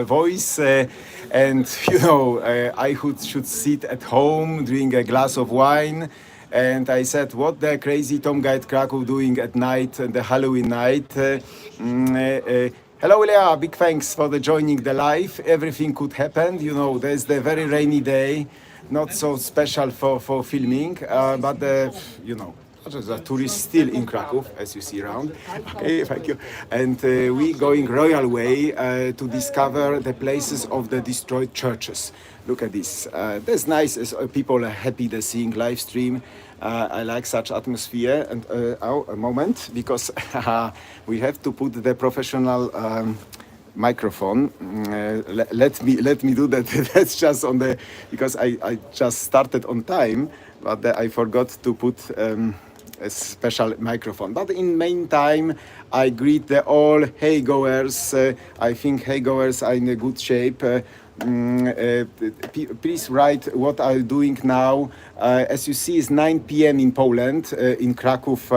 voice, and I should sit at home, drink a glass of wine. And I said, what the crazy Tom Guide Krakow doing at night, the Halloween night? Hello, Leah. Big thanks for the joining the live. Everything could happen. There's the very rainy day, not so special for filming, but the tourists still in Kraków, as you see around. Okay, thank you. And we going royal way to discover the places of the destroyed churches. Look at this. That's nice. As people are happy they're seeing live stream. I like such atmosphere. And a moment, because we have to put the professional microphone. Let me do that. That's just on the because I just started on time, but I forgot to put a special microphone. But in meantime, I greet the all hey goers. I think hey goers are in a good shape. Please write what I'm doing now. As you see, it's 9 p.m. in Poland. In Kraków,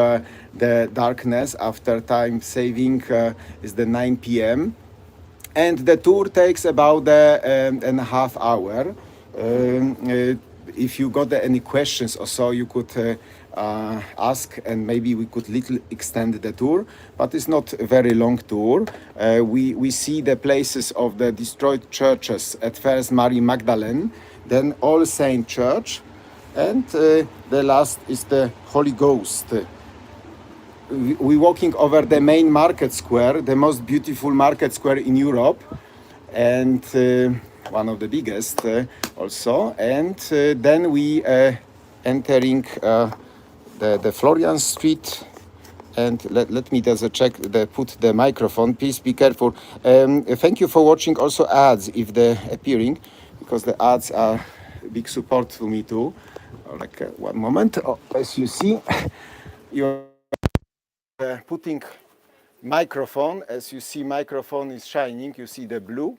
the darkness after time saving is the 9 p.m. And the tour takes about and a half hour. If you got any questions or so, you could ask, and maybe we could little extend the tour. But it's not a very long tour. We see the places of the destroyed churches. At first, Mary Magdalene, then All Saint Church, and the last is the Holy Ghost. We're walking over the main market square, the most beautiful market square in Europe, and one of the biggest also. And then we entering the Florian Street. And let me just check, put the microphone. Please be careful. Thank you for watching also ads if they're appearing, because the ads are big support to me too. Like one moment. As you see, you're putting microphone. As you see, microphone is shining. You see the blue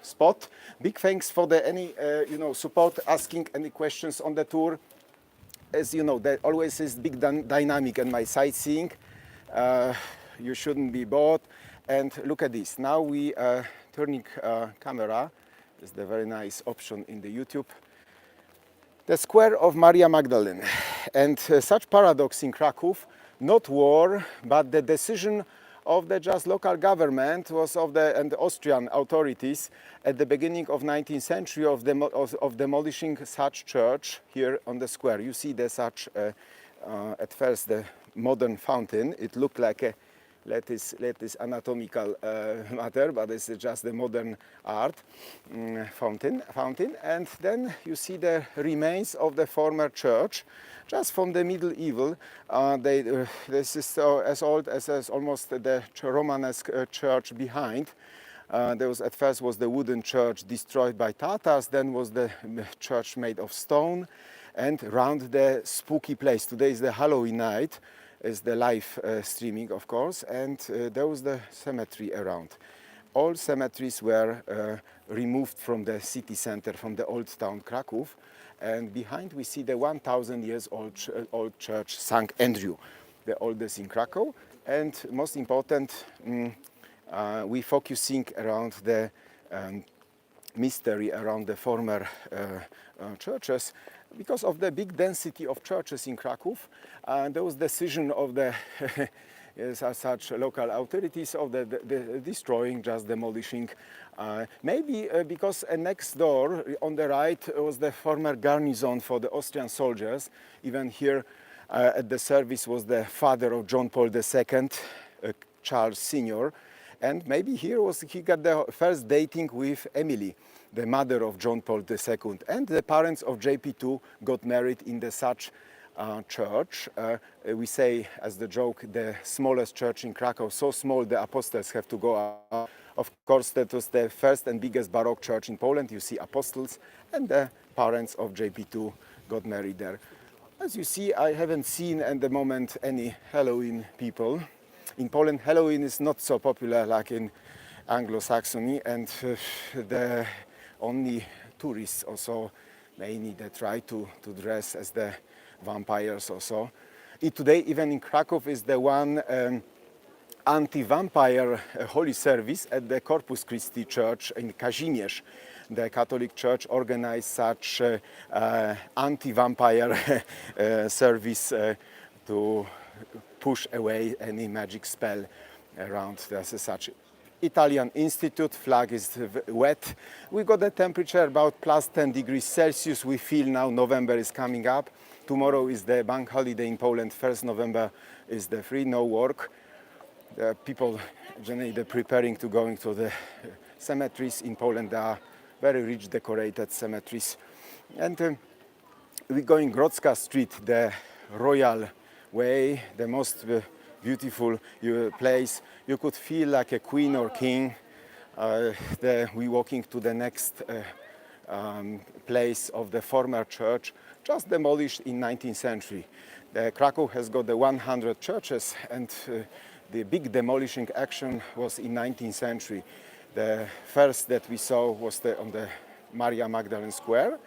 spot. Big thanks for the any support, asking any questions on the tour. As you know, there always is big dynamic in my sightseeing. You shouldn't be bored. And look at this. Now we turning camera. It's the very nice option in the YouTube. The square of Maria Magdalene. And such paradox in Kraków. Not war, but the decision of the just local government was and the Austrian authorities at the beginning of 19th century of demolishing such church here on the square. You see the such at first the modern fountain. It looked like a lattice anatomical matter, but it's just the modern art fountain. And then you see the remains of the former church. Just from the medieval, this is as old as almost the Romanesque church behind. There was at first was the wooden church destroyed by Tatars, then was the church made of stone, and round the spooky place. Today is the Halloween night, is the live streaming, of course, and there was the cemetery around. All cemeteries were removed from the city center, from the old town Kraków. And behind we see the 1,000 years old church St. Andrew, the oldest in Krakow. And most important, we focusing around the mystery around the former churches. Because of the big density of churches in Kraków, there was decision of the such local authorities of the destroying, just demolishing. Maybe because next door on the right was the former garrison for the Austrian soldiers. Even here at the service was the father of John Paul II, Charles Sr. And maybe here he got the first dating with Emily, the mother of John Paul II. And the parents of JP2 got married in the such church. We say as the joke, the smallest church in Krakow, so small the apostles have to go up. Of course, that was the first and biggest Baroque church in Poland. You see apostles, and the parents of JP2 got married there. As you see, I haven't seen at the moment any Halloween people. In Poland, Halloween is not so popular like in Anglo-Saxony, and the only tourists also mainly they try to dress as the vampires or so. Today, even in Kraków, is the one anti-vampire holy service at the Corpus Christi Church in Kazimierz. The Catholic Church organized such anti-vampire service to push away any magic spell around. There's such Italian Institute, flag is wet. We got the temperature about plus 10 degrees Celsius. We feel now November is coming up. Tomorrow is the bank holiday in Poland. 1st November is the free, no work. The people generally they're preparing to going to the cemeteries in Poland. There are very rich decorated cemeteries. And we're going Grodzka Street, the Royal Way, the most beautiful place. You could feel like a queen or king. We're walking to the next place of the former church, just demolished in 19th century. The Krakow has got the 100 churches, and the big demolishing action was in 19th century. The first that we saw was on the Maria Magdalene Square,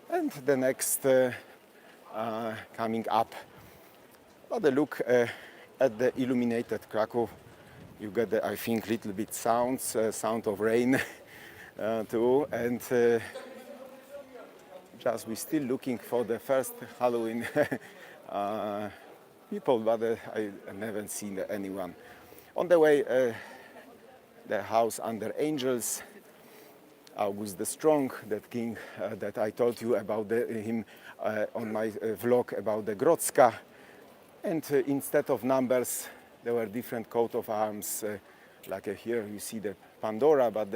and the next coming up. But a look at the illuminated Krakow. You get the, I think, little bit sounds, sound of rain too, and just we're still looking for the first Halloween people, but I never seen anyone. On the way, the house under angels, August the Strong, that king that I told you about him on my vlog about the Grodzka. And instead of numbers, there were different coat of arms. Like here you see the Pandora, but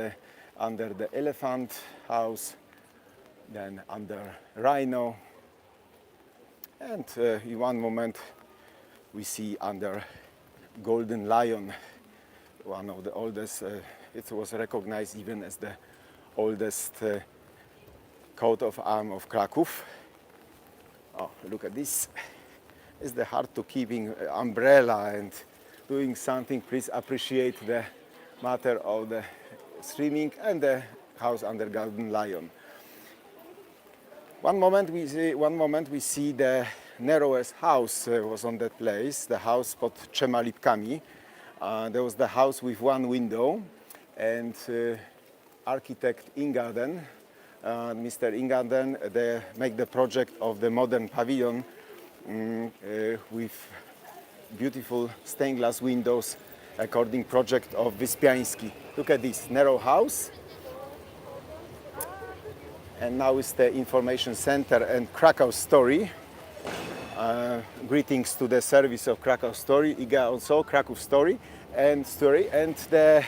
under the elephant house, then under rhino. And in one moment we see under golden lion, one of the oldest, it was recognized even as the oldest coat of arms of Kraków. Oh, look at this. It's the hard to keeping umbrella and doing something. Please appreciate the matter of the streaming and the house under golden lion. One moment we see the narrowest house was on that place, the house pod trzema lipkami. There was the house with one window, and architect Ingarden, Mr. Ingarden, they make the project of the modern pavilion with beautiful stained glass windows according project of Wyspiański. Look at this narrow house. And now is the information center and Krakow story. Greetings to the service of Krakow story, Iga also Kraków story, and the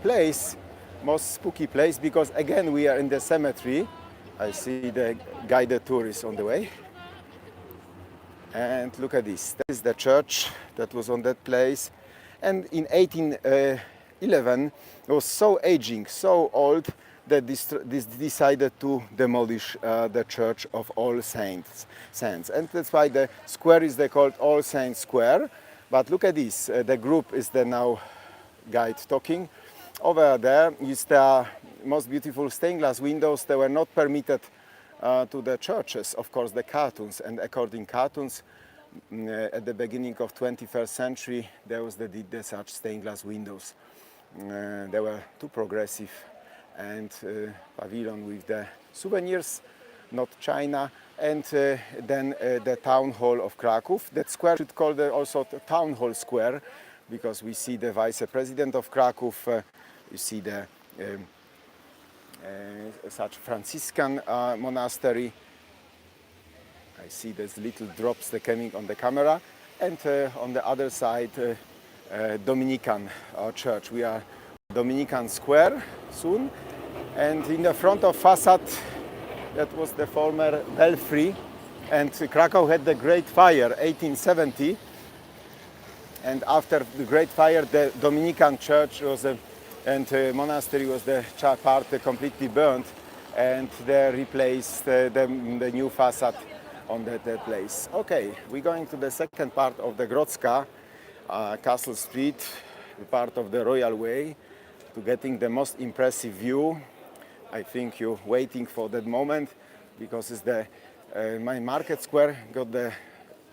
place, most spooky place, because again we are in the cemetery. I see the guided tour is on the way. And look at this. That is the church that was on that place. And in 1811, it was so aging, so old, that this decided to demolish the Church of All Saints. And that's why the square is called All Saints Square. But look at this. The group is the now guide talking. Over there is the most beautiful stained glass windows. They were not permitted to the churches, of course, the cartoons, and according cartoons, at the beginning of 21st century, there was the such stained glass windows. They were too progressive, and pavilion with the souvenirs, not China, and then the town hall of Kraków. That square should call also the town hall square, because we see the vice president of Kraków, you see the such Franciscan monastery. I see there's little drops that coming on the camera, and on the other side Dominican church. We are Dominican Square soon, and in the front of facade that was the former belfry, and Krakow had the Great Fire 1870, and after the Great Fire the Dominican church was and monastery was the part completely burnt, and they replaced the new facade on that place. Okay, we're going to the second part of the Grodzka, Castle Street, part of the Royal Way, to getting the most impressive view. I think you're waiting for that moment, because it's the my market square got the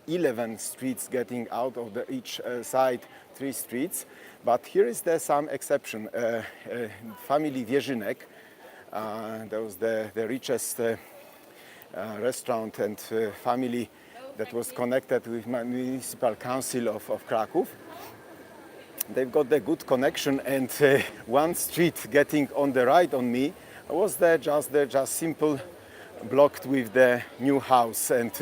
11 streets getting out of each side, 3 streets. But here is some exception. Family Rynek, that was the richest restaurant and family that was connected with municipal council of Kraków. They've got the good connection, and one street getting on the right on me was just simple blocked with the new house, and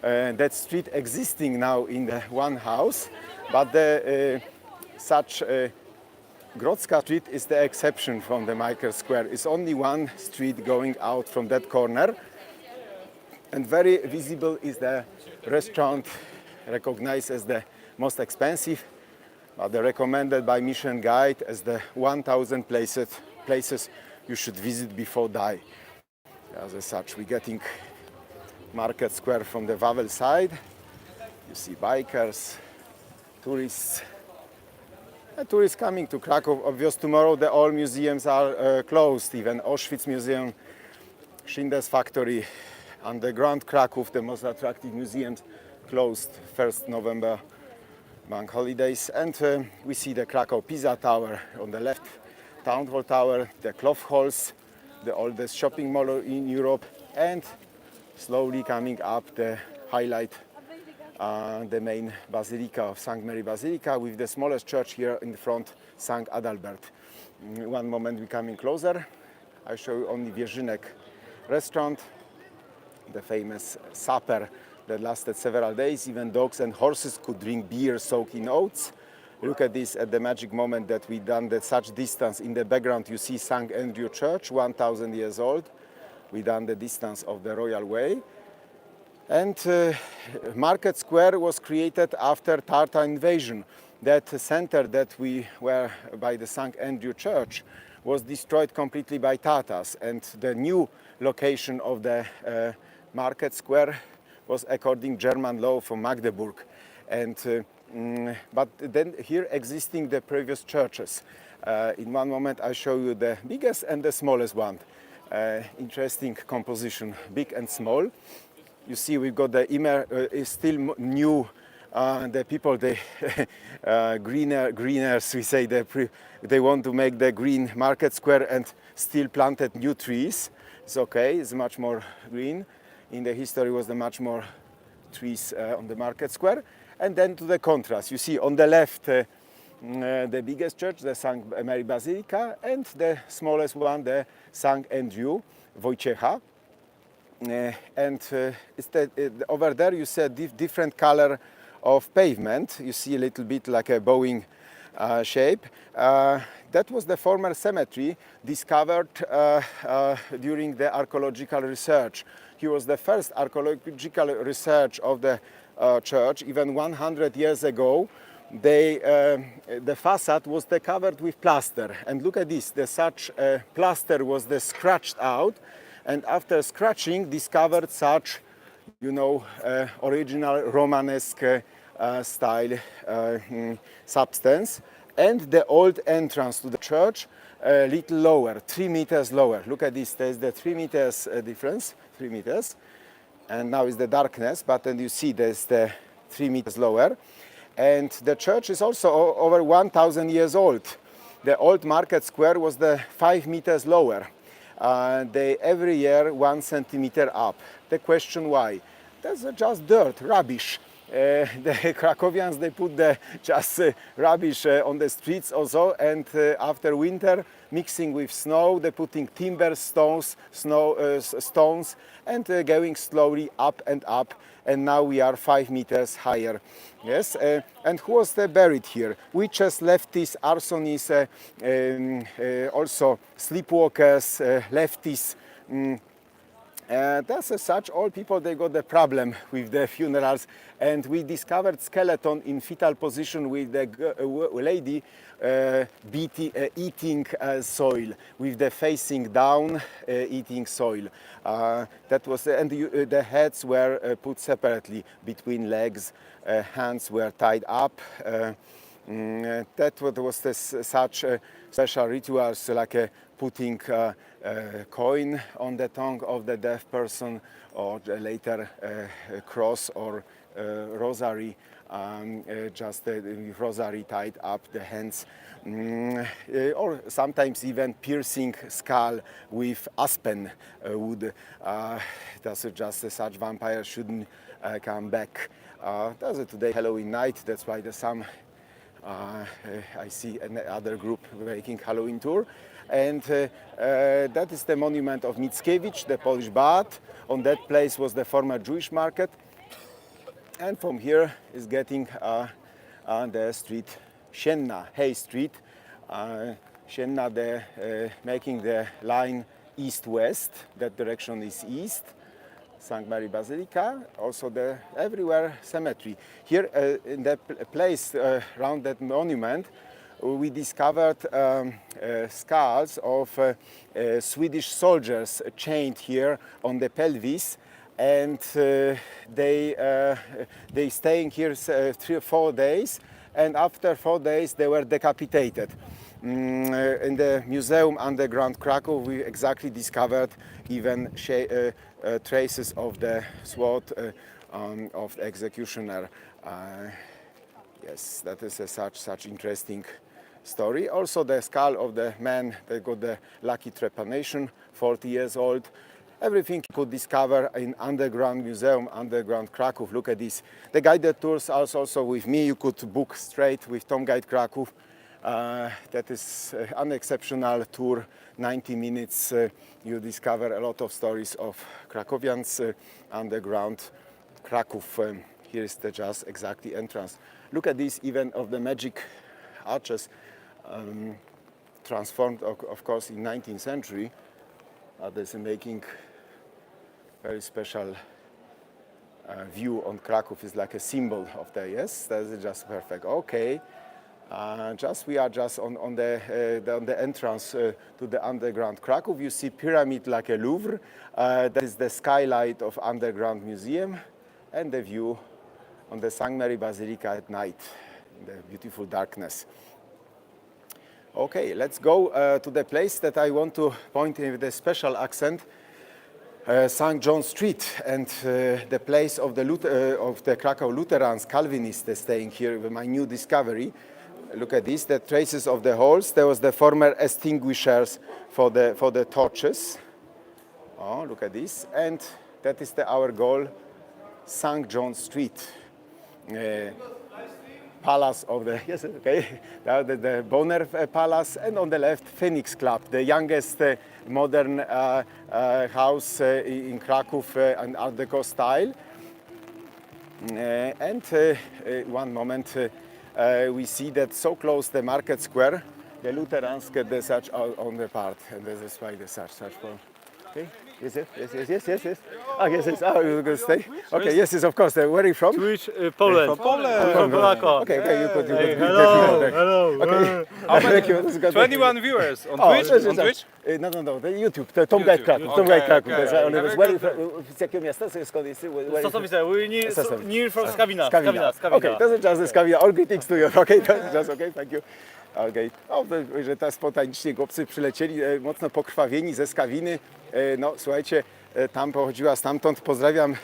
that street existing now in the one house, but the such Grodzka Street is the exception from the Market Square. It's only one street going out from that corner, and very visible is the restaurant recognized as the most expensive, but recommended by Mission Guide as the 1,000 places you should visit before die. As such, we're getting Market Square from the Wawel side. You see bikers, tourists. Tourists coming to Kraków. Obviously, tomorrow all museums are closed. Even Auschwitz Museum, Schindler's Factory, Underground Kraków, the most attractive museums, closed 1st November bank holidays. And we see the Krakow Pisa Tower on the left, Town Hall Tower, the Cloth Halls, the oldest shopping mall in Europe, and slowly coming up the highlight, the main Basilica of St. Mary Basilica, with the smallest church here in the front, St. Adalbert. One moment, we're coming closer. I show you only Rynek restaurant, the famous supper that lasted several days. Even dogs and horses could drink beer soaked in oats. Look at this, at the magic moment that we done that such distance. In the background you see St. Andrew Church, 1,000 years old. We done the distance of the Royal Way. And Market Square was created after Tatar invasion. That center that we were by the St. Andrew Church was destroyed completely by Tatars. And the new location of the Market Square was according German law from Magdeburg. And but then here existing the previous churches. In one moment I show you the biggest and the smallest one. Interesting composition, big and small. You see we've got the is still new. The people, they greeners, we say, they want to make the green Market Square and still planted new trees. It's okay, it's much more green. In the history was the much more trees on the Market Square. And then to the contrast, you see on the left the biggest church, the St. Mary Basilica, and the smallest one, the St. Andrew Wojciecha. And over there you see a different color of pavement. You see a little bit like a bowing shape. That was the former cemetery discovered during the archaeological research. He was the first archaeological research of the church. Even 100 years ago, the facade was covered with plaster. And look at this, such plaster was scratched out, and after scratching discovered such, you know, original Romanesque style substance. And the old entrance to the church a little lower, 3 meters lower. Look at this, there's the 3 meters difference, 3 meters. And now is the darkness, but then you see there's the 3 meters lower. And the church is also over 1,000 years old. The old Market Square was 5 meters lower. They every year 1 centimeter up. The question why? That's just dirt, rubbish. The Krakowians, they put just rubbish on the streets also, and after winter, mixing with snow, they're putting timber, stones, stones, and going slowly up and up, and now we are 5 meters higher. Yes, and who was buried here? Witches, leftists, arsonists, also sleepwalkers, leftists. That's as such, all people, they got the problem with the funerals, and we discovered skeleton in fetal position with the lady eating soil, with the facing down, eating soil. That was, and the heads were put separately between legs, hands were tied up. That was such special rituals, like putting a coin on the tongue of the deaf person, or later a cross or rosary, just with rosary tied up the hands, or sometimes even piercing skull with aspen wood. That's just such vampires shouldn't come back. That's today Halloween night. That's why the some I see another group making Halloween tour. And that is the monument of Mickiewicz, the Polish bard. On that place was the former Jewish market. And from here is getting the street Sienna, Hay Street. Sienna, making the line east-west. That direction is east. St. Mary Basilica, also everywhere cemetery. Here in the place around that monument, we discovered skulls of Swedish soldiers chained here on the pelvis, and they staying here 3 or 4 days, and after 4 days they were decapitated. In the museum underground Krakow, we exactly discovered even traces of the sword of the executioner. Yes, that is such interesting story. Also the skull of the man that got the lucky trepanation, 40 years old. Everything you could discover in underground museum, underground Kraków. Look at this. The guided tours are also with me. You could book straight with Tom Guide Kraków. That is an exceptional tour, 90 minutes. You discover a lot of stories of Krakowians, underground Kraków. Here is the just exactly entrance. Look at this, even of the magic arches, transformed of course in 19th century. There's making very special view on Kraków. Is like a symbol of the, yes, that's just perfect. Okay. We are just on the entrance to the underground Kraków. You see pyramid like a Louvre. That is the skylight of underground museum, and the view on the St. Mary Basilica at night, in the beautiful darkness. Okay, let's go to the place that I want to point with a special accent. St. John Street, and the place of the Krakow Lutherans, Calvinists, staying here with my new discovery. Look at this, the traces of the holes. There was the former extinguishers for the torches. Oh, look at this. And that is our goal, St. John Street. Palace of the, yes, okay, the Bonner Palace, and on the left, Phoenix Club, the youngest modern house in Kraków and Art Deco style. One moment, we see that so close the market square, the Lutherans get the search on the part, and this is why the search for. Okay. Yes. Oh, yes. Oh, you're going to stay? Okay, yes, of course. Where are you from? Poland. From Krakow. Okay, you could. Hello. Okay. Thank you. 21 viewers on Twitch. On Twitch? No, the YouTube. Tom Guide Kraków. Tom Guide Kraków. Z jakiego miasta? Skąd jest? Sosowice. We're near from Skawina. Okay, that's just the Skawina. All greetings to you. Okay, that's just okay. Thank you. Okay. O, że tak spontanicznie chłopcy przylecieli, mocno pokrwawieni ze Skawiny. No, słuchajcie, tam pochodziła stamtąd. Pozdrawiam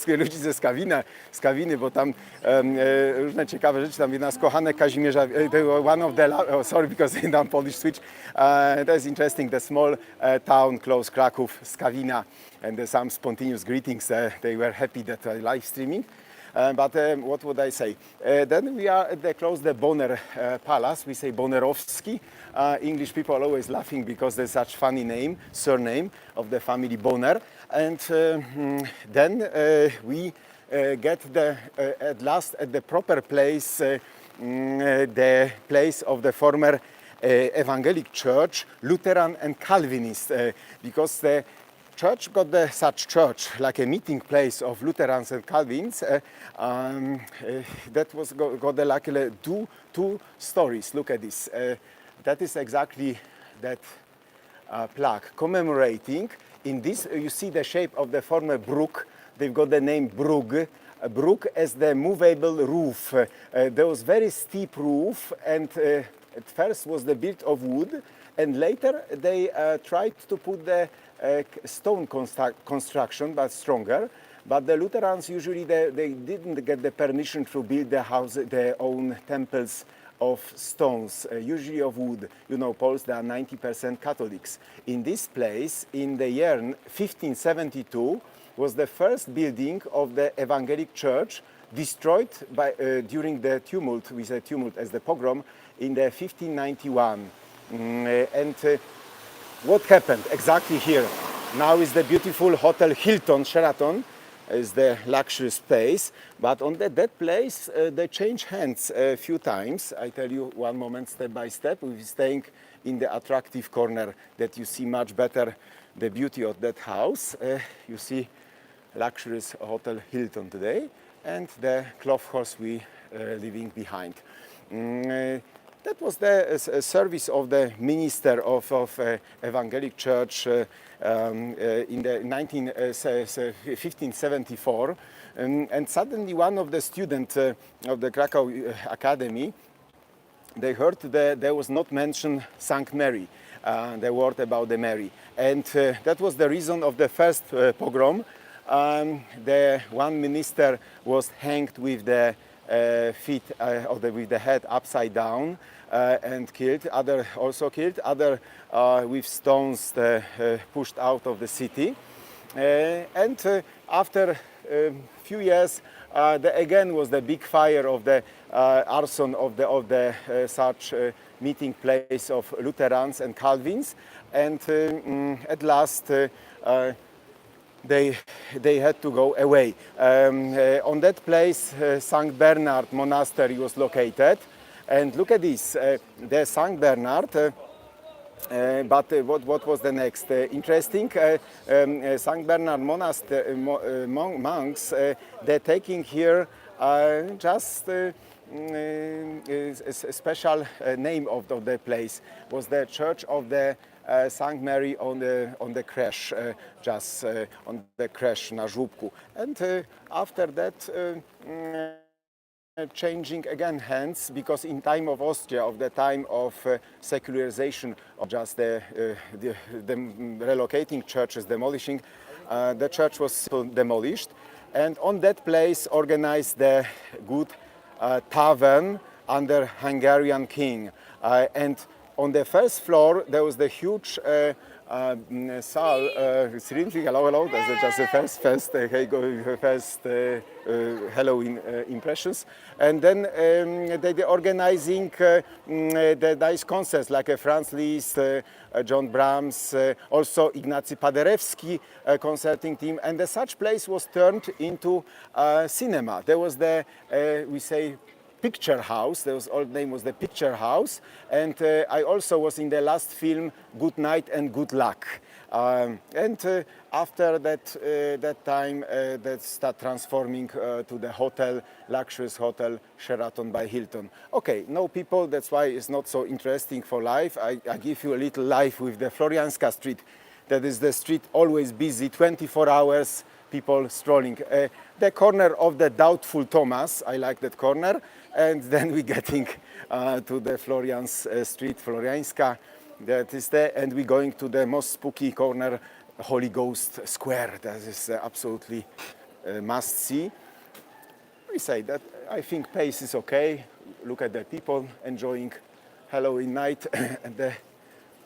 ludzi ze Skawiny, bo tam różne ciekawe rzeczy. Tam jedna z kochanek Kazimierza, one of the, sorry, because in Polish switch. That's interesting, the small town close Kraków, Skawina, and some spontaneous greetings. They were happy that live streaming. But what would I say? Then we are close the Bonner Palace. We say Bonnerowski. English people are always laughing because there's such funny surname of the family Bonner. And then we get at last at the proper place, the place of the former Evangelic Church, Lutheran and Calvinist, because the church got such church, like a meeting place of Lutherans and Calvins. That was got like two stories. Look at this. That is exactly that plaque commemorating. In this, you see the shape of the former brook. They've got the name Brug. Brug as the movable roof. There was very steep roof, and at first was the built of wood, and later they tried to put the stone construction, but stronger. But the Lutherans usually they didn't get the permission to build their own temples of stones, usually of wood. You know, Poles, they are 90% Catholics. In this place, in the year 1572, was the first building of the Evangelic Church destroyed by, during the tumult, we say tumult as the pogrom, in the 1591. What happened exactly here? Now is the beautiful Hotel Hilton Sheraton, is the luxury space, but on that place they change hands a few times. I tell you one moment, step by step. We're staying in the attractive corner that you see much better the beauty of that house. You see luxurious Hotel Hilton today, and the cloth horse we leaving behind. That was the service of the minister of Evangelic Church in the 1574, and suddenly one of the students of the Krakow Academy, they heard that there was not mentioned Saint Mary, the word about the Mary, and that was the reason of the first pogrom. The one minister was hanged with the feet with the head upside down and killed. Other also killed. Other with stones pushed out of the city. And after a few years, again was the big fire of the arson of the such meeting place of Lutherans and Calvins. And at last. They had to go away. On that place, St. Bernard Monastery was located. And look at this, the St. Bernard, but what was the next? Interesting, St. Bernard Monastery, monks, they're taking here just a special name of the place, was the Church of the St. Mary on the crash, just on the crash na żłóbku. And after that, changing again hands, because in time of Austria, of the time of secularization of just the relocating churches, demolishing, the church was demolished. And on that place organized the good tavern under Hungarian king. And on the first floor, there was the huge saal, hello, that's just the first Halloween impressions. And then they're organizing the nice concerts like Franz Liszt, John Brahms, also Ignacy Paderewski concerting team. And the such place was turned into cinema. There was the, we say, Picture House. The old name was the Picture House, and I also was in the last film Good Night and Good Luck. And after that time, that start transforming to the hotel, luxurious hotel Sheraton by Hilton. Okay, no people, that's why it's not so interesting for life. I give you a little life with the Florianska Street. That is the street always busy, 24 hours, people strolling. The corner of the Doubtful Thomas, I like that corner. And then we're getting to the Florian's Street, Florianska, that is there. And we're going to the most spooky corner, Holy Ghost Square. That is absolutely must see. We say that I think pace is okay. Look at the people enjoying Halloween night and the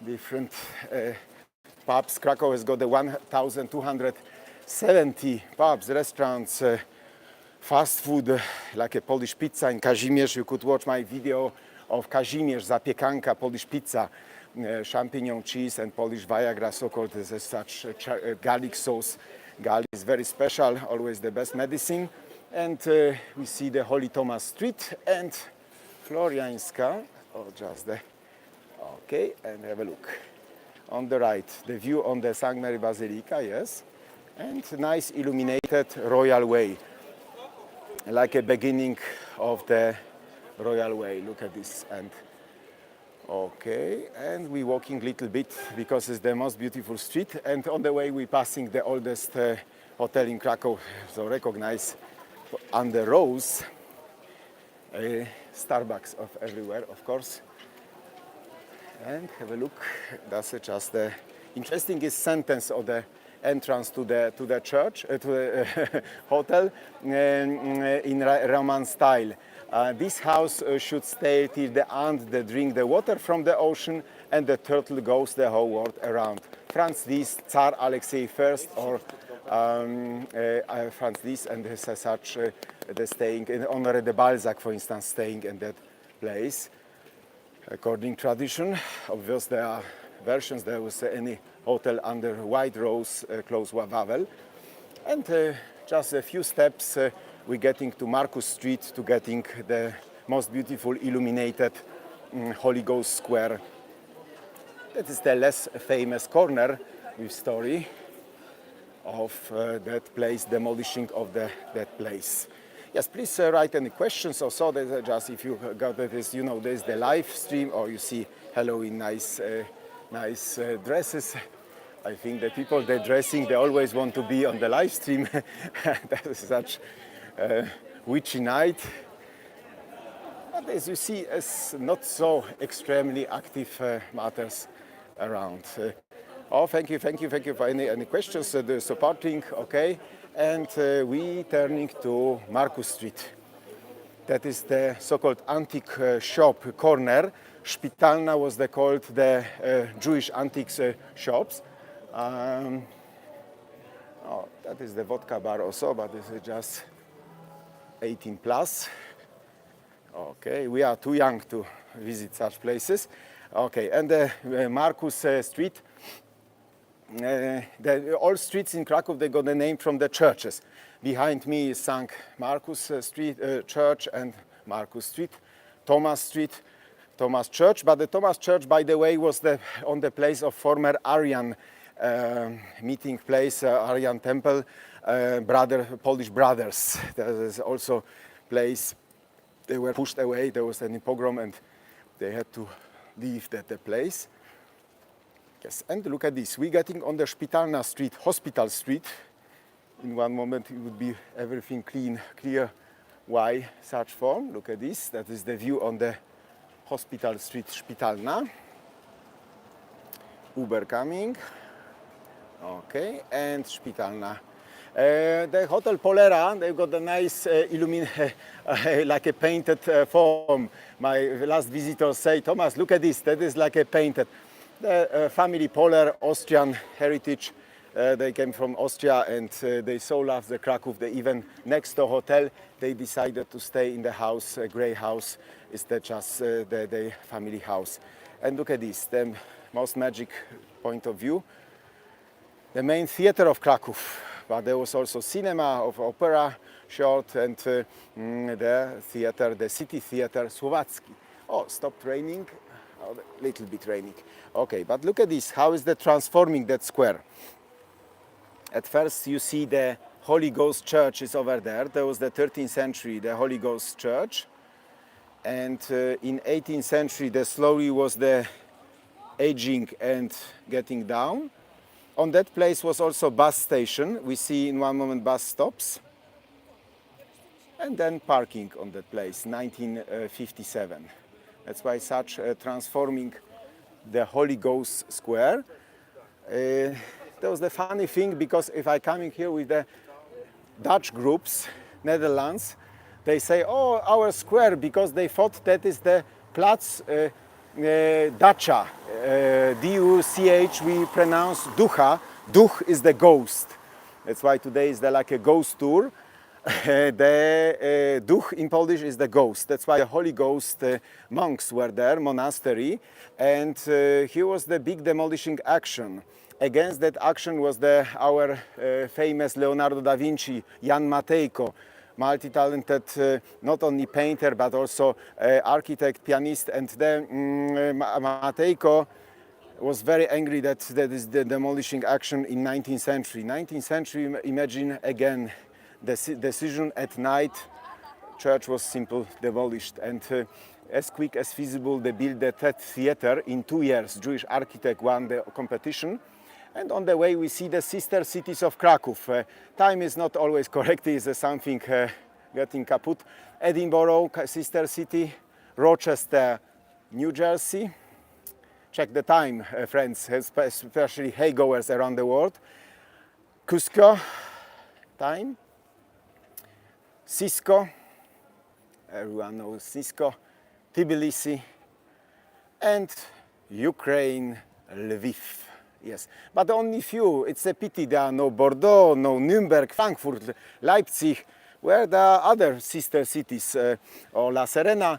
different pubs. Krakow has got the 1,270 pubs, restaurants, fast food, like a Polish pizza in Kazimierz. You could watch my video of Kazimierz, zapiekanka, Polish pizza, champignon cheese and Polish Viagra, so-called as such garlic sauce. Garlic is very special, always the best medicine. And we see the Holy Thomas Street and Florianska, just there. Okay, and have a look. On the right, the view on the St. Mary Basilica, yes. And nice illuminated Royal Way. Like a beginning of the Royal Way. Look at this. And okay, and we're walking a little bit because it's the most beautiful street. And on the way we're passing the oldest hotel in Krakow, so recognize on the rows Starbucks of everywhere, of course. And have a look. That's just the interesting sentence of the entrance to the church, to the hotel in Roman style. This house should stay till the end. They drink the water from the ocean, and the turtle goes the whole world around. Franz Liszt, Tsar Alexei I, or Franz Liszt, and such the staying, Honoré de Balzac, for instance, staying in that place. According to tradition, obviously there are versions. There was any hotel under White Rose, close to Wawel, and just a few steps. We're getting to Markus Street to getting the most beautiful illuminated Holy Ghost Square. That is the less famous corner with story of that place, demolishing of that place. Yes, please write any questions or so. There's just if you got this, you know, there's the live stream, or you see Halloween nice dresses. I think the people they're dressing, they always want to be on the live stream. That is such witchy night. But as you see, it's not so extremely active matters around. Oh, thank you for any questions. The supporting, okay. And we turning to Markus Street. That is the so-called antique shop corner. Szpitalna was called the Jewish antiques shops. Oh, that is the vodka bar also, but this is just 18 plus. Okay, we are too young to visit such places. Okay, and the Markus Street. All streets in Krakow, they got the name from the churches. Behind me is St. Markus Street Church and Markus Street, Thomas Street, Thomas Church. But the Thomas Church, by the way, was on the place of former Aryan meeting place, Aryan temple, Polish brothers. There is also place they were pushed away. There was any pogrom and they had to leave the place. Yes, and look at this. We're getting on the Szpitalna Street, Hospital Street. In one moment it would be everything clear why such form. Look at this. That is the view on the Hospital Street, Szpitalna. Uber coming. Okay, and Szpitalna. The Hotel Polera, they've got a nice like a painted form. My last visitors say, Thomas, look at this. That is like a painted. The family Polar, Austrian heritage. They came from Austria and they so love the Kraków. They even next to hotel, they decided to stay in the house, a grey house. Is that just the family house? And look at this, the most magic point of view. The main theater of Kraków, but there was also cinema of opera short and the theater, the city theater Słowacki. Oh, stopped raining. Oh, a little bit raining. Okay, but look at this. How is that transforming that square? At first you see the Holy Ghost Church is over there. There was the 13th century, the Holy Ghost Church. And in 18th century, the slowly was the aging and getting down. On that place was also bus station. We see in one moment bus stops. And then parking on that place, 1957. That's why such transforming the Holy Ghost Square. That was the funny thing, because if I coming here with the Dutch groups, Netherlands, they say, oh, our square, because they thought that is the Platz Dacha. D-U-C-H, we pronounce Ducha. Duch is the ghost. That's why today is like a ghost tour. The Duch in Polish is the ghost. That's why the Holy Ghost monks were there, monastery, and here was the big demolishing action. Against that action was our famous Leonardo da Vinci, Jan Matejko, multi-talented not only painter but also architect, pianist, and Matejko was very angry that is the demolishing action in 19th century. 19th century, imagine again, the decision at night, church was simple demolished, and as quick as feasible they built that theater in 2 years. Jewish architect won the competition, and on the way we see the sister cities of Kraków. Time is not always correct, is something getting kaput. Edinburgh, sister city, Rochester, New Jersey. Check the time, friends, especially haygoers around the world. Cusco time, Cisco, everyone knows Cisco, Tbilisi, and Ukraine, Lviv. Yes, but only few. It's a pity there are no Bordeaux, no Nuremberg, Frankfurt, Leipzig, where there are other sister cities, or La Serena.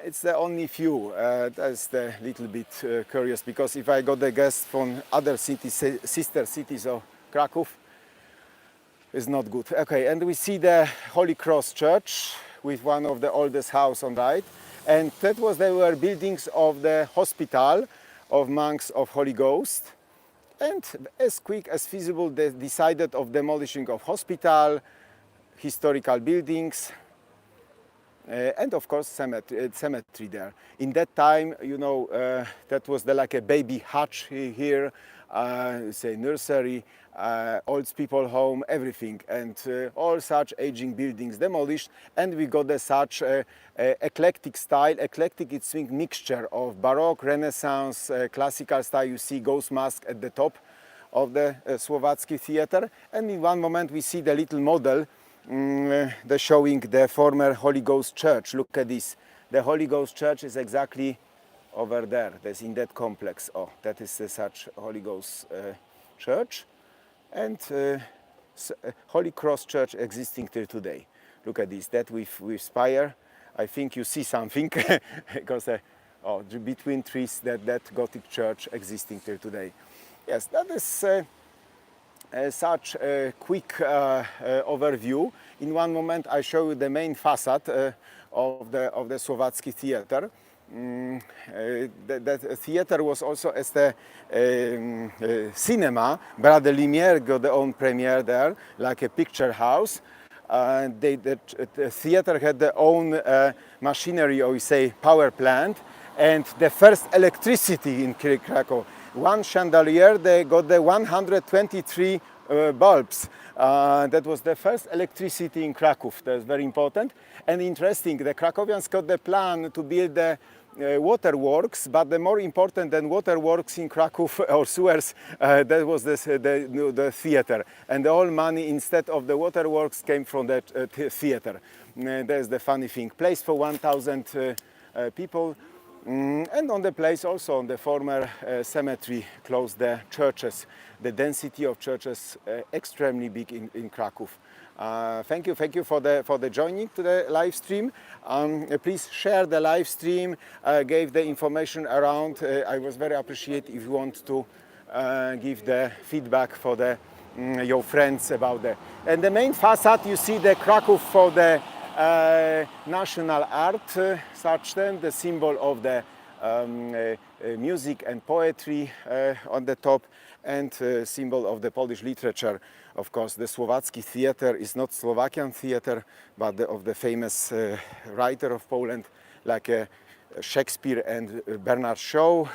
It's the only few. That's the little bit curious, because if I got a guest from other cities, sister cities of Kraków, it's not good. Okay, and we see the Holy Cross Church with one of the oldest house on right, and they were buildings of the hospital of monks of Holy Ghost. And as quick as feasible, they decided of demolishing of hospital, historical buildings, and of course cemetery there. In that time, you know, that was like a baby hutch here, say nursery, old people home, everything, and all such aging buildings demolished, and we got such eclectic style. Eclectic, it's a mixture of Baroque, Renaissance, classical style. You see ghost mask at the top of the Slovacki theater, and in one moment we see the little model they're showing the former Holy Ghost Church. Look at this. The Holy Ghost Church is exactly over there. That's in that complex. Oh, that is such Holy Ghost Church. And Holy Cross Church existing till today. Look at this. That with spire. I think you see something because between trees that Gothic church existing till today. Yes, that is such a quick overview. In one moment I show you the main facade of the Slovacki theater. That theater was also as the cinema. Brother Lumiere got their own premiere there, like a picture house. The theater had their own machinery, or we say power plant, and the first electricity in Krakow. One chandelier, they got the 123 bulbs. That was the first electricity in Kraków. That's very important and interesting. The Krakowians got the plan to build the waterworks, but the more important than waterworks in Kraków or sewers, that was the theater. And all money instead of the waterworks came from the theater. That's the funny thing. Place for 1,000 people. And on the place also on the former cemetery close the churches. The density of churches extremely big in Kraków. Thank you for the joining to the live stream. Please share the live stream, gave the information around. I was very appreciate if you want to give the feedback for the your friends about that. And the main facade you see the Kraków for the national art, such then the symbol of the music and poetry on the top, and symbol of the Polish literature. Of course, the Slovacki theater is not Slovakian theater, but of the famous writer of Poland, like Shakespeare and Bernard Shaw.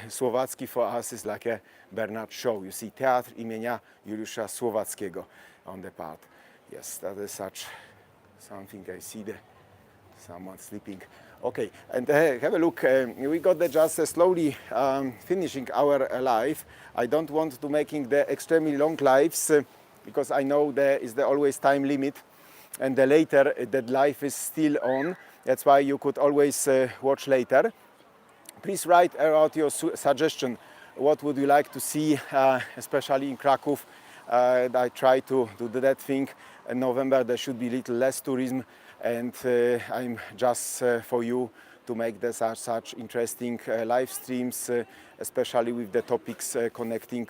Słowacki for us is like a Bernard Shaw. You see, Teatr imienia Juliusza Słowackiego on the part. Yes, that is such something. I see someone sleeping. Okay, and have a look. We got just slowly finishing our live. I don't want to making the extremely long lives because I know there is always time limit, and the later that live is still on. That's why you could always watch later. Please write out your suggestion. What would you like to see, especially in Kraków? I try to do that thing. In November there should be little less tourism, and I'm just for you to make such interesting live streams, especially with the topics connecting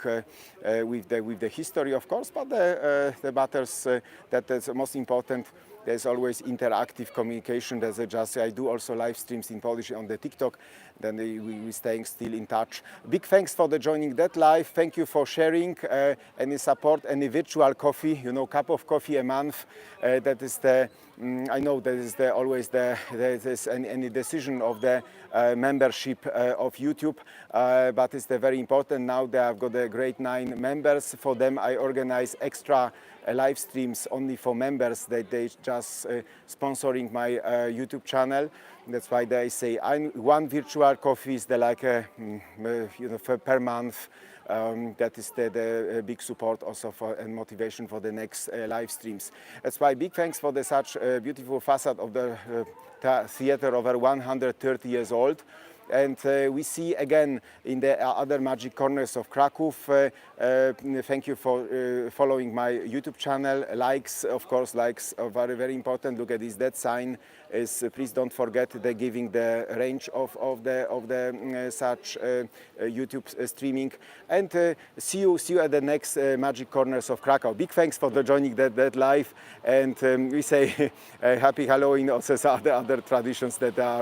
with the history, of course, but the matters that is most important. There's always interactive communication. I do also live streams in Polish on the TikTok. Then we staying still in touch. Big thanks for the joining that live. Thank you for sharing any support, any virtual coffee. You know, cup of coffee a month. That is the. I know that is always there is any decision of the membership of YouTube, but it's very important. Now they have got a great 9 members. For them, I organize extra live streams only for members. They just sponsoring my YouTube channel. That's why they say one virtual coffee is like per month. That is the big support also for and motivation for the next live streams. That's why big thanks for the such beautiful facade of the theater over 130 years old. And we see again in the other magic corners of Kraków. Thank you for following my YouTube channel. Likes, of course, likes are very, very important. Look at this. That sign is. Please don't forget the giving the range of the such YouTube streaming. And see you at the next magic corners of Krakow. Big thanks for joining that live. And we say happy Halloween. Also, other traditions that are.